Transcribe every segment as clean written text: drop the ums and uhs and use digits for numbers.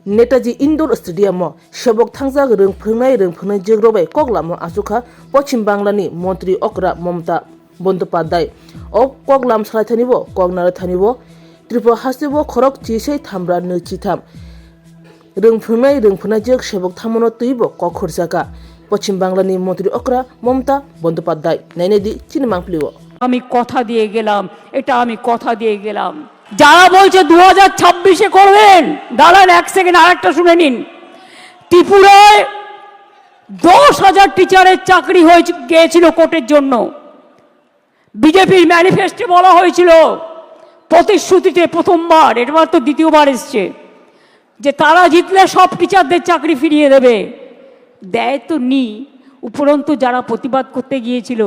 Netaji indoor stadium सेबक थांजाग रोंफोंनाय जोग्रबाय कगलाम आसुखा पश्चिम बांलानि मंत्री अकरा ममता बंदोपाध्याय ओ कगलाम सालायथानिबो कगनार थानिबो त्रिपुरा हासिबो खरक चिसै थामब्रा नचिथाम रोंफोंनाय जोग सेबक थामनो तुइबो कखरजागा पश्चिम बांलानि मंत्री अकरा ममता बंदोपाध्याय नाइनेदि चिनमांप्लिओ আমি কথা দিয়ে গেলাম, এটা আমি কথা দিয়ে গেলাম। যারা বলছে 2026-এ করবেন, দাঁড়ান এক সেকেন্ড আরেকটা শুনে নিন। ত্রিপুরায় 10,000 টিচারের চাকরি হয়ে গিয়েছিল কোর্টের জন্য। বিজেপির ম্যানিফেস্টো বলা হয়েছিল, প্রতিশ্রুতিতে প্রথমবার, এবার তো দ্বিতীয়বার এসছে, যে তারা জিতলে সব টিচারদের চাকরি ফিরিয়ে দেবে। দেয় তো নি, উপরন্তু যারা প্রতিবাদ করতে গিয়েছিল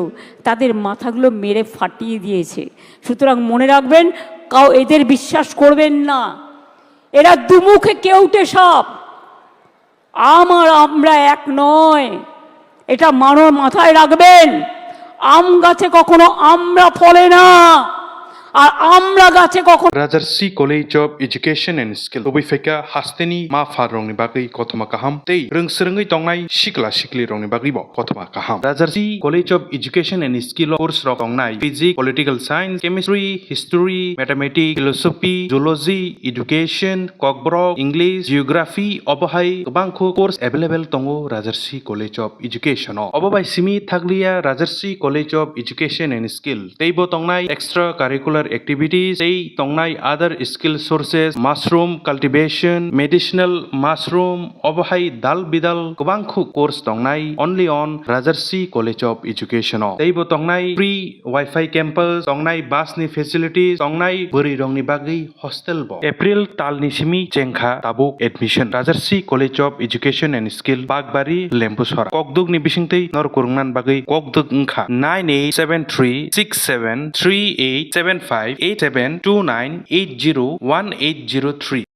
তাদের মাথাগুলো মেরে ফাটিয়ে দিয়েছে। সুতরাং মনে রাখবেন, এদের বিশ্বাস করবেন না, এরা দুমুখে কেউটে সাপ। আমরা এক নয়, এটা মাথায় রাখবেন। আম গাছে কখনো আমরা ফলে না, আর আমরা গাছে কখনো। Rajarsi College of Education and Skill Obifeka Hasteni Ma Farongni Bagi Kotoma Kaham Tei Rungsrengi Tongnai Shikla Shikli Rongni Bagi Bo Kotoma Kaham Rajarsi College of Education and Skill course Rok Tongnai Physics, Political Science, Chemistry, History, Mathematics, Philosophy, Zoology, Education, Kokborok, English, Geography, Obohai Bangko course available Tongo Rajarsi College of Education Obobai Simi Thaglia Rajarsi College of Education and Skill Teibo Tongnai Extra Curricular activities tei tongnai other skill sources mushroom cultivation medicinal mushroom obohai dal bidal kubangkhu course tongnai only on Rajarsi College of Education teibo tongnai free wifi campus tongnai bus ni facilities tongnai buri rongni bagi hostel bo April talni simi chengkha tabuk admission Rajarsi College of Education and Skill Bagbari Lempusora kokduk ni bisingtei nor kurungnan bagi kokduk ngkha 9873673875 8729801803